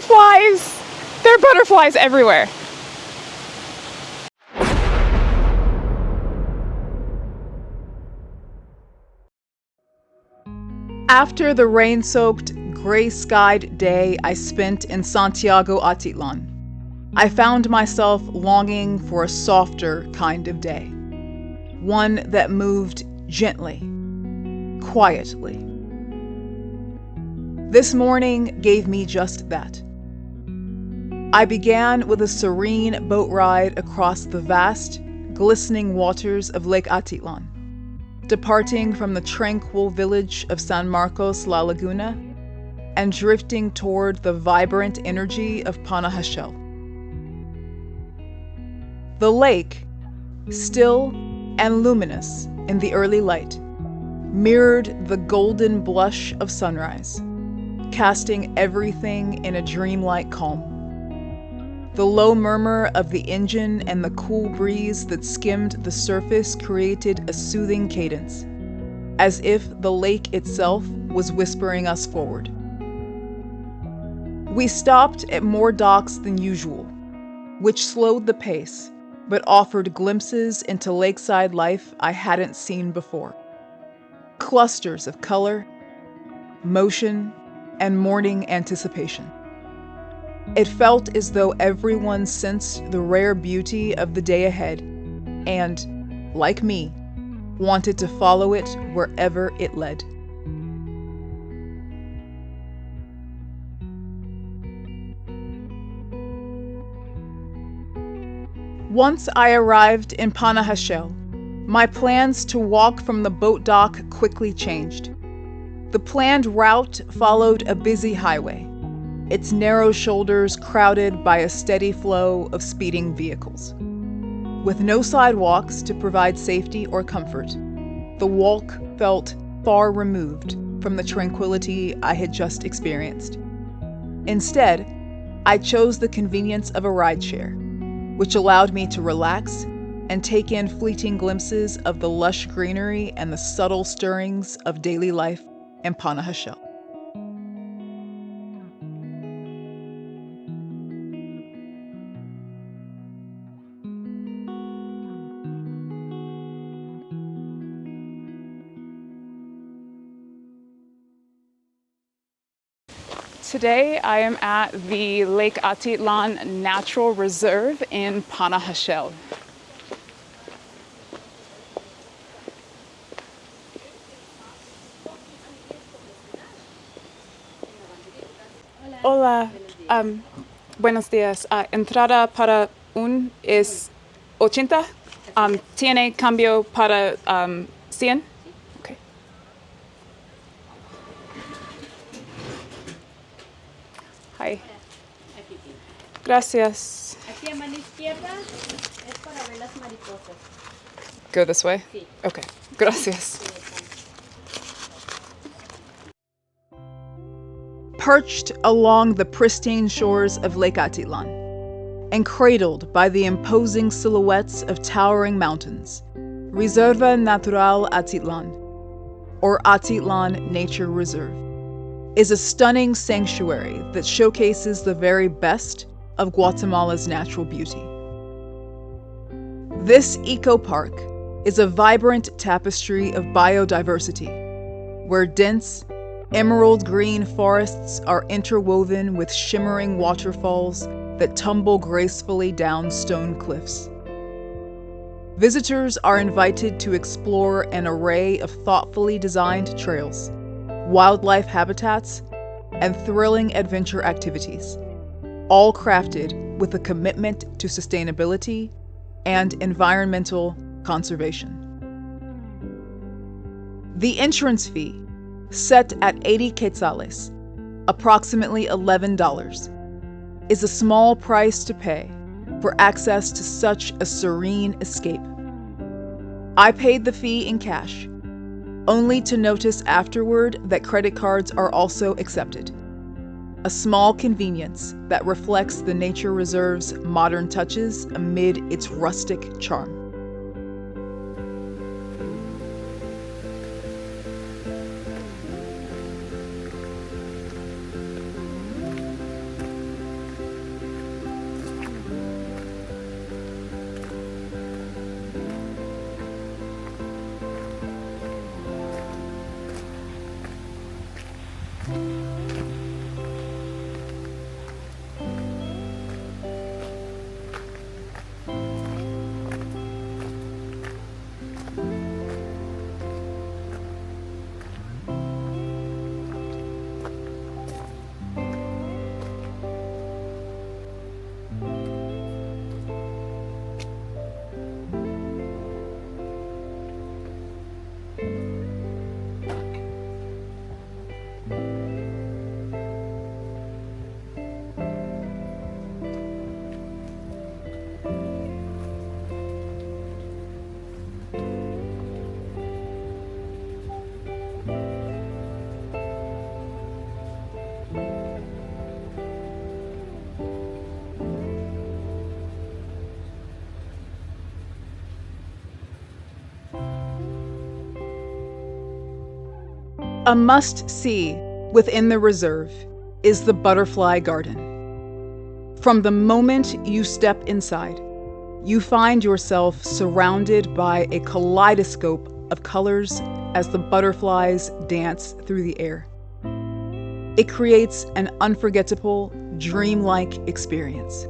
butterflies! There are butterflies everywhere. After the rain-soaked, gray-skied day I spent in Santiago Atitlán, I found myself longing for a softer kind of day. One that moved gently, quietly. This morning gave me just that. I began with a serene boat ride across the vast, glistening waters of Lake Atitlán, departing from the tranquil village of San Marcos La Laguna and drifting toward the vibrant energy of Panajachel. The lake, still and luminous in the early light, mirrored the golden blush of sunrise, casting everything in a dreamlike calm. The low murmur of the engine and the cool breeze that skimmed the surface created a soothing cadence, as if the lake itself was whispering us forward. We stopped at more docks than usual, which slowed the pace, but offered glimpses into lakeside life I hadn't seen before. Clusters of color, motion, and morning anticipation. It felt as though everyone sensed the rare beauty of the day ahead and, like me, wanted to follow it wherever it led. Once I arrived in Panajachel, my plans to walk from the boat dock quickly changed. The planned route followed a busy highway, its narrow shoulders crowded by a steady flow of speeding vehicles. With no sidewalks to provide safety or comfort, the walk felt far removed from the tranquility I had just experienced. Instead, I chose the convenience of a rideshare, which allowed me to relax and take in fleeting glimpses of the lush greenery and the subtle stirrings of daily life in Panajachel. Today I am at the Lake Atitlán Nature Reserve in Panajachel. Hola, buenos días. Entrada para un es 80. ¿Tiene cambio para 100? Okay. Hi. Gracias. Aquí a mano izquierda es para ver las mariposas. Go this way? Sí. Okay. Gracias. Perched along the pristine shores of Lake Atitlán, and cradled by the imposing silhouettes of towering mountains, Reserva Natural Atitlán, or Atitlán Nature Reserve, is a stunning sanctuary that showcases the very best of Guatemala's natural beauty. This eco-park is a vibrant tapestry of biodiversity, where dense, emerald green forests are interwoven with shimmering waterfalls that tumble gracefully down stone cliffs. Visitors are invited to explore an array of thoughtfully designed trails, wildlife habitats, and thrilling adventure activities, all crafted with a commitment to sustainability and environmental conservation. The entrance fee, set at 80 quetzales, approximately $11, is a small price to pay for access to such a serene escape. I paid the fee in cash, only to notice afterward that credit cards are also accepted. A small convenience that reflects the nature reserve's modern touches amid its rustic charm. A must-see within the reserve is the butterfly garden. From the moment you step inside, you find yourself surrounded by a kaleidoscope of colors as the butterflies dance through the air. It creates an unforgettable, dreamlike experience.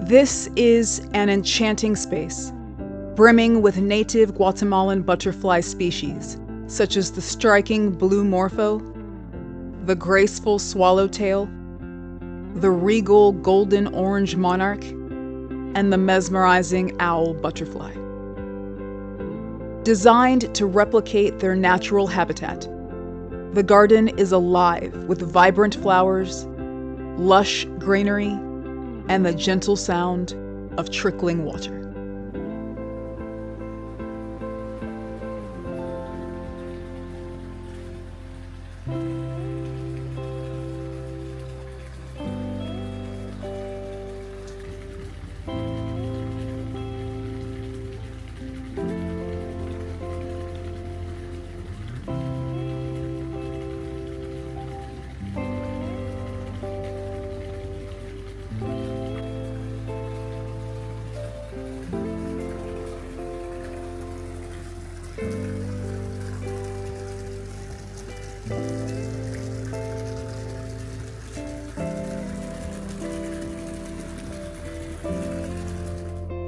This is an enchanting space, brimming with native Guatemalan butterfly species, such as the striking blue morpho, the graceful swallowtail, the regal golden orange monarch, and the mesmerizing owl butterfly. Designed to replicate their natural habitat, the garden is alive with vibrant flowers, lush greenery, and the gentle sound of trickling water.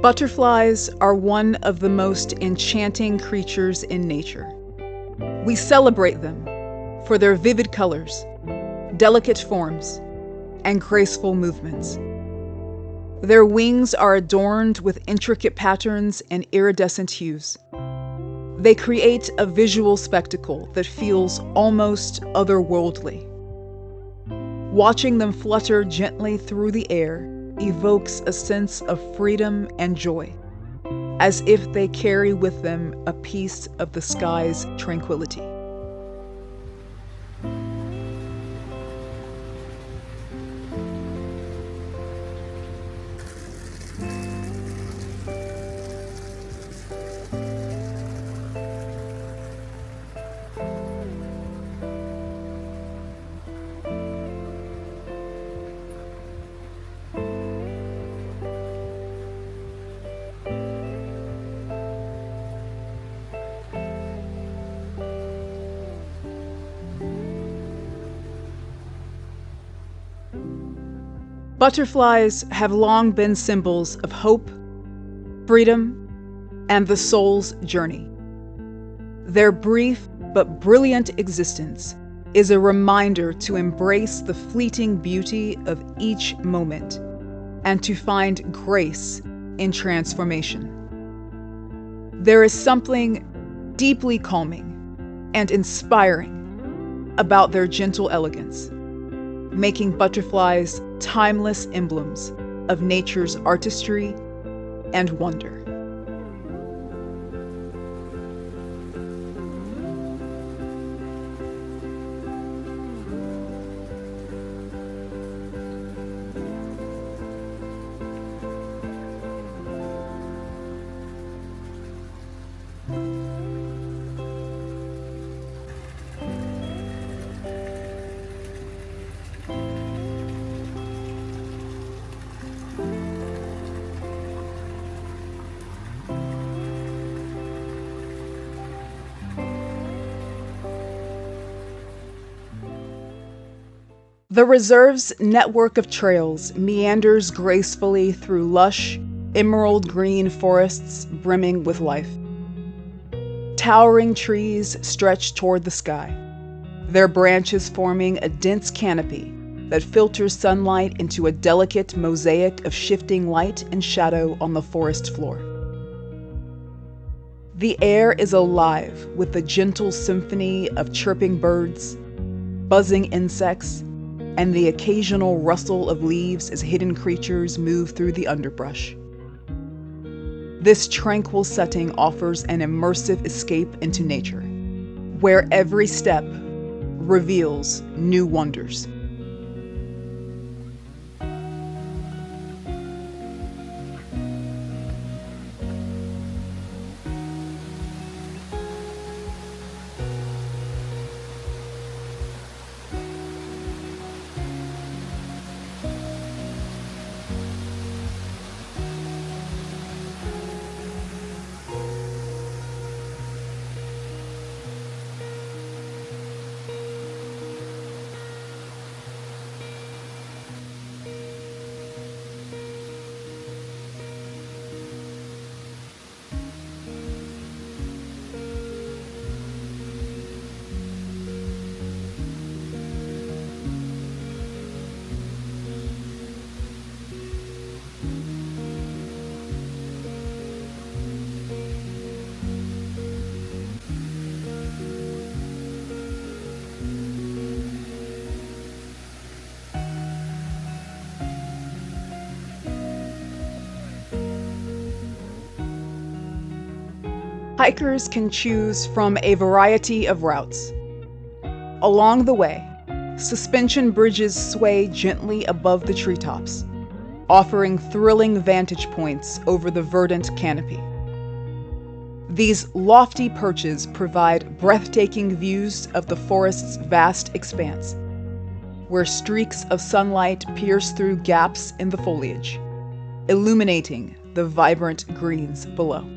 Butterflies are one of the most enchanting creatures in nature. We celebrate them for their vivid colors, delicate forms, and graceful movements. Their wings are adorned with intricate patterns and iridescent hues. They create a visual spectacle that feels almost otherworldly. Watching them flutter gently through the air evokes a sense of freedom and joy, as if they carry with them a piece of the sky's tranquility. Butterflies have long been symbols of hope, freedom, and the soul's journey. Their brief but brilliant existence is a reminder to embrace the fleeting beauty of each moment and to find grace in transformation. There is something deeply calming and inspiring about their gentle elegance, making butterflies timeless emblems of nature's artistry and wonder. The reserve's network of trails meanders gracefully through lush, emerald green forests brimming with life. Towering trees stretch toward the sky, their branches forming a dense canopy that filters sunlight into a delicate mosaic of shifting light and shadow on the forest floor. The air is alive with the gentle symphony of chirping birds, buzzing insects, and the occasional rustle of leaves as hidden creatures move through the underbrush. This tranquil setting offers an immersive escape into nature, where every step reveals new wonders. Hikers can choose from a variety of routes. Along the way, suspension bridges sway gently above the treetops, offering thrilling vantage points over the verdant canopy. These lofty perches provide breathtaking views of the forest's vast expanse, where streaks of sunlight pierce through gaps in the foliage, illuminating the vibrant greens below.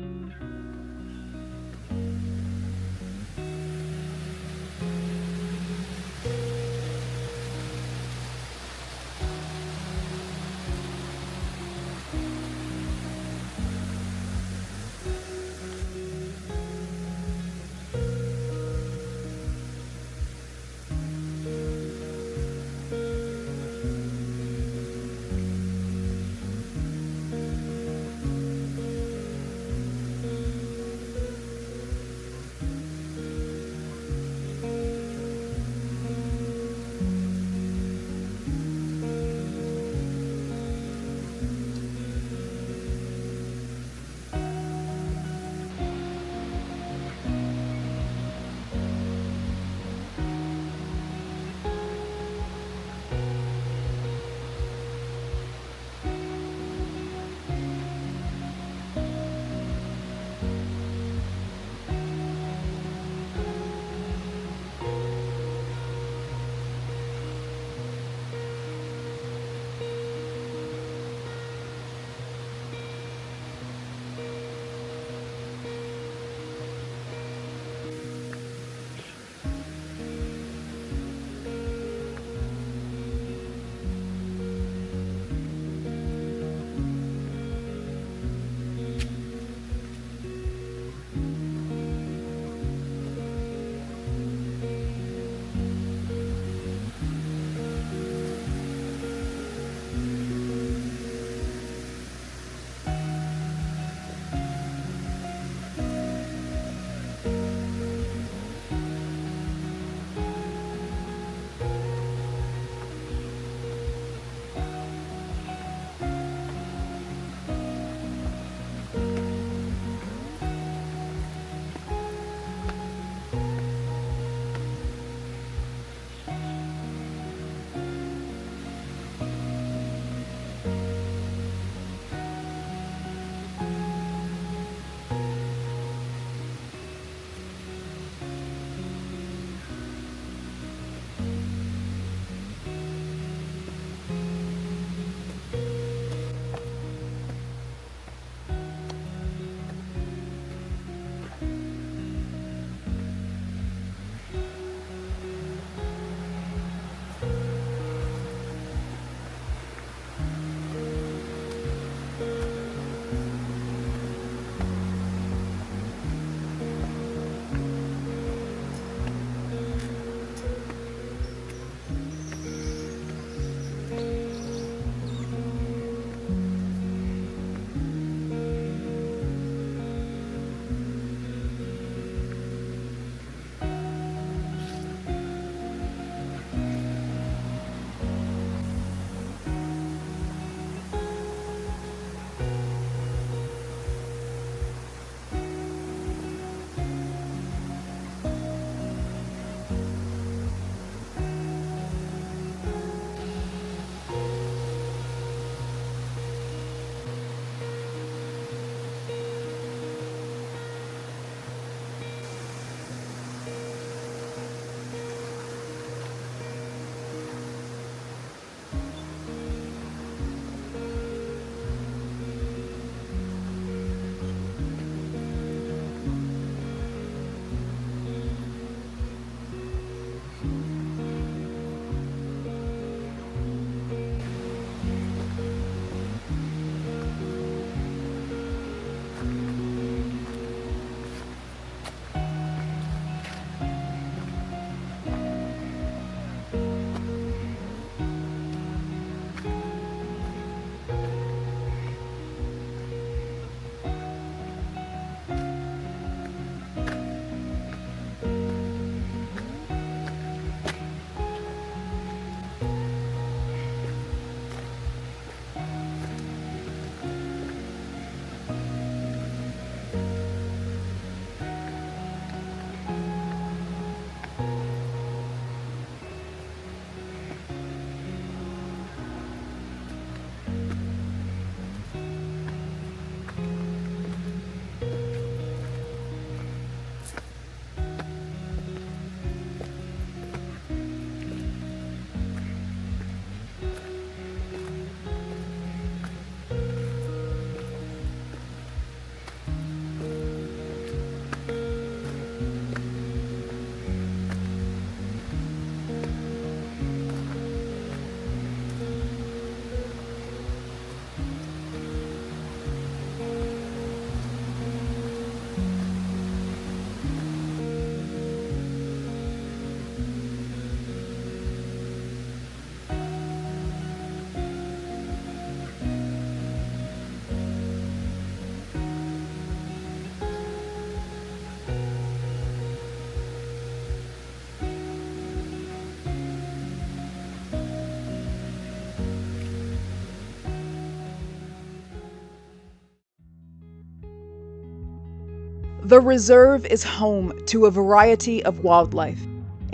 The reserve is home to a variety of wildlife,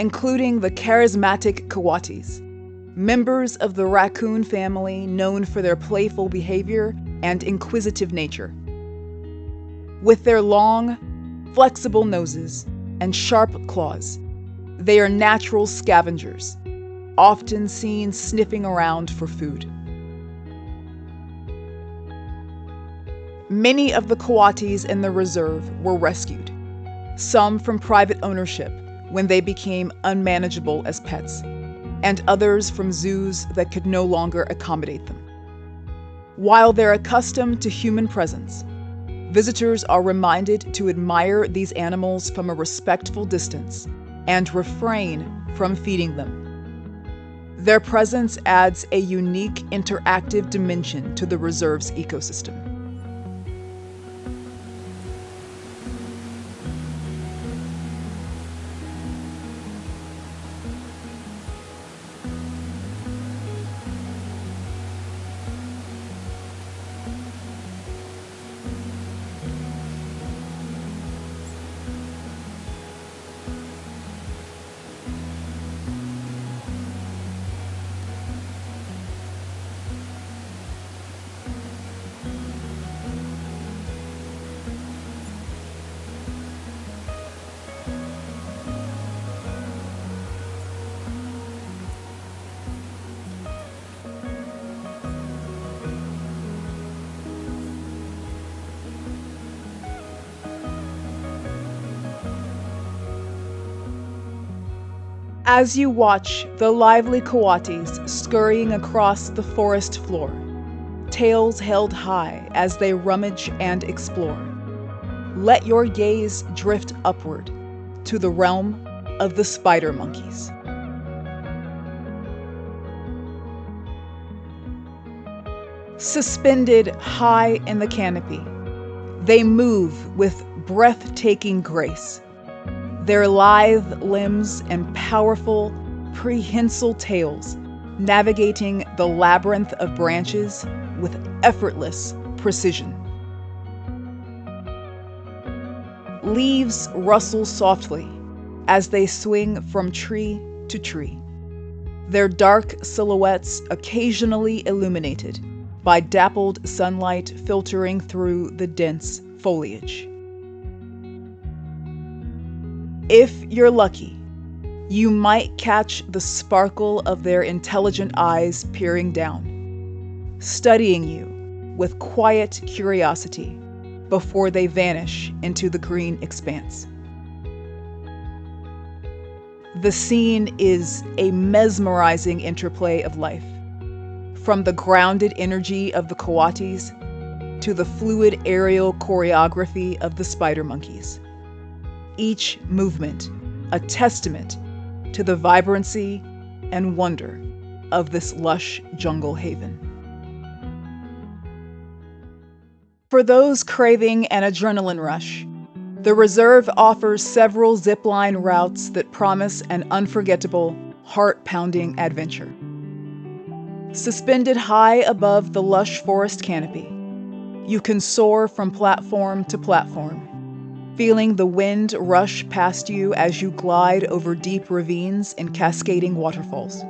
including the charismatic Coatis, members of the raccoon family known for their playful behavior and inquisitive nature. With their long, flexible noses and sharp claws, they are natural scavengers, often seen sniffing around for food. Many of the Coatis in the reserve were rescued, some from private ownership when they became unmanageable as pets, and others from zoos that could no longer accommodate them. While they're accustomed to human presence, visitors are reminded to admire these animals from a respectful distance and refrain from feeding them. Their presence adds a unique interactive dimension to the reserve's ecosystem. As you watch the lively Coatis scurrying across the forest floor, tails held high as they rummage and explore, let your gaze drift upward to the realm of the spider monkeys. Suspended high in the canopy, they move with breathtaking grace. Their lithe limbs and powerful, prehensile tails navigating the labyrinth of branches with effortless precision. Leaves rustle softly as they swing from tree to tree, their dark silhouettes occasionally illuminated by dappled sunlight filtering through the dense foliage. If you're lucky, you might catch the sparkle of their intelligent eyes peering down, studying you with quiet curiosity before they vanish into the green expanse. The scene is a mesmerizing interplay of life, from the grounded energy of the Coatis to the fluid aerial choreography of the spider monkeys. Each movement a testament to the vibrancy and wonder of this lush jungle haven. For those craving an adrenaline rush, the reserve offers several zipline routes that promise an unforgettable, heart-pounding adventure. Suspended high above the lush forest canopy, you can soar from platform to platform, feeling the wind rush past you as you glide over deep ravines and cascading waterfalls.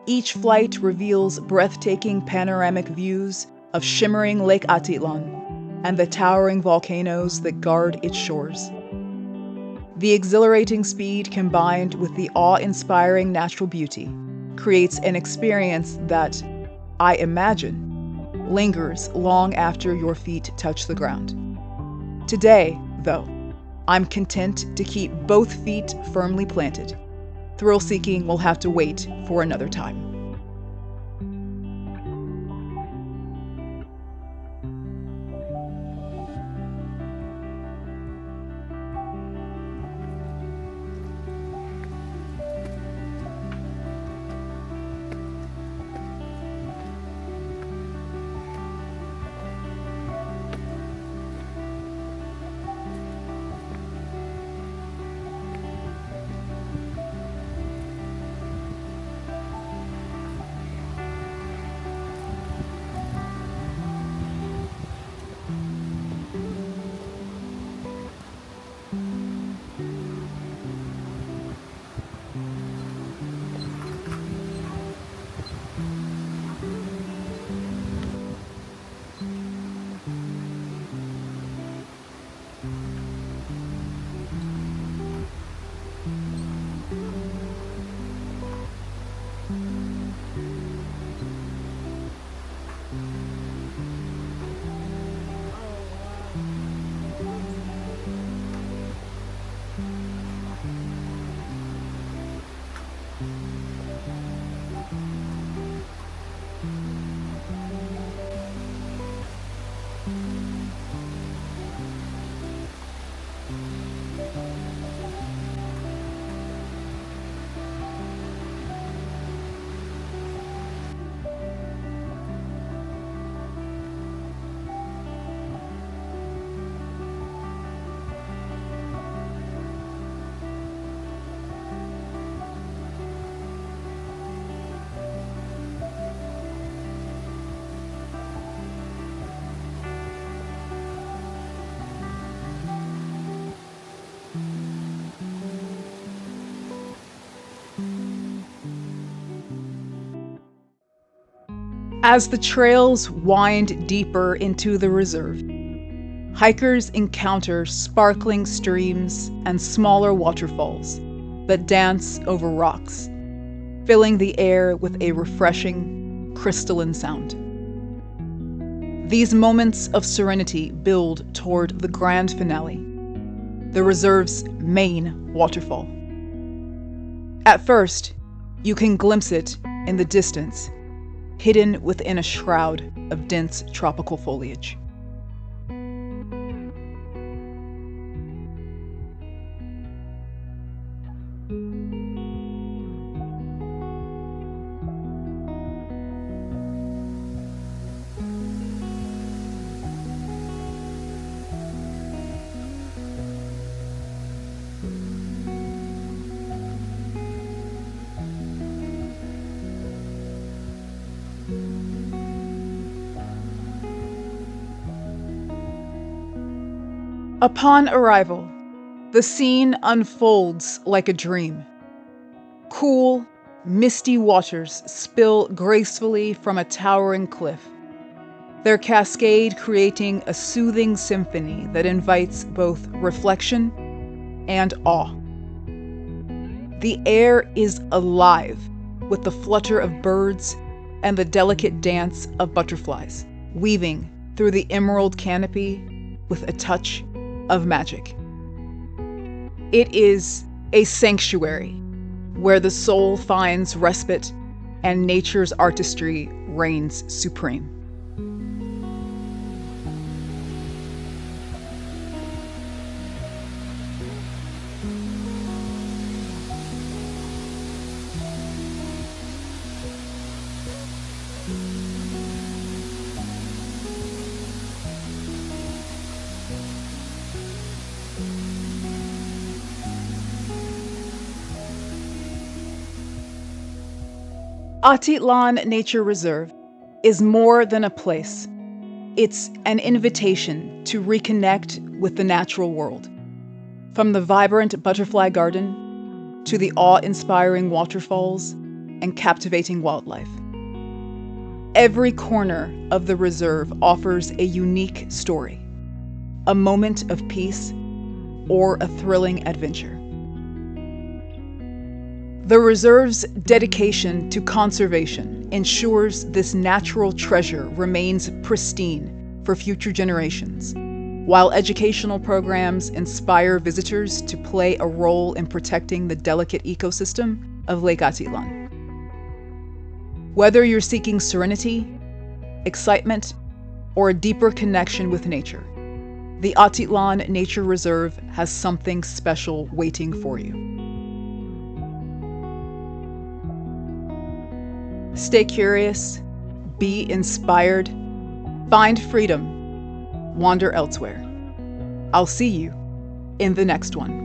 Each flight reveals breathtaking panoramic views of shimmering Lake Atitlán and the towering volcanoes that guard its shores. The exhilarating speed combined with the awe-inspiring natural beauty creates an experience that, I imagine, lingers long after your feet touch the ground. Today, though, I'm content to keep both feet firmly planted. Thrill-seeking will have to wait for another time. As the trails wind deeper into the reserve, hikers encounter sparkling streams and smaller waterfalls that dance over rocks, filling the air with a refreshing, crystalline sound. These moments of serenity build toward the grand finale, the reserve's main waterfall. At first, you can glimpse it in the distance, hidden within a shroud of dense tropical foliage. Upon arrival, the scene unfolds like a dream. Cool, misty waters spill gracefully from a towering cliff, their cascade creating a soothing symphony that invites both reflection and awe. The air is alive with the flutter of birds and the delicate dance of butterflies, weaving through the emerald canopy with a touch of magic. It is a sanctuary where the soul finds respite and nature's artistry reigns supreme. Atitlán Nature Reserve is more than a place. It's an invitation to reconnect with the natural world. From the vibrant butterfly garden to the awe-inspiring waterfalls and captivating wildlife. Every corner of the reserve offers a unique story, a moment of peace, or a thrilling adventure. The reserve's dedication to conservation ensures this natural treasure remains pristine for future generations, while educational programs inspire visitors to play a role in protecting the delicate ecosystem of Lake Atitlán. Whether you're seeking serenity, excitement, or a deeper connection with nature, the Atitlán Nature Reserve has something special waiting for you. Stay curious, be inspired, find freedom, wander elsewhere. I'll see you in the next one.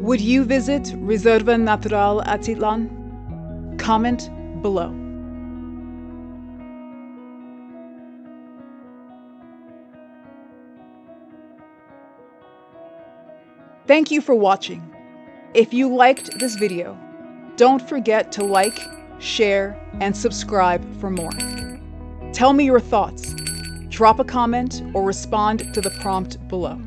Would you visit Reserva Natural Atitlán? Comment below. Thank you for watching. If you liked this video, don't forget to like, share, and subscribe for more. Tell me your thoughts. Drop a comment or respond to the prompt below.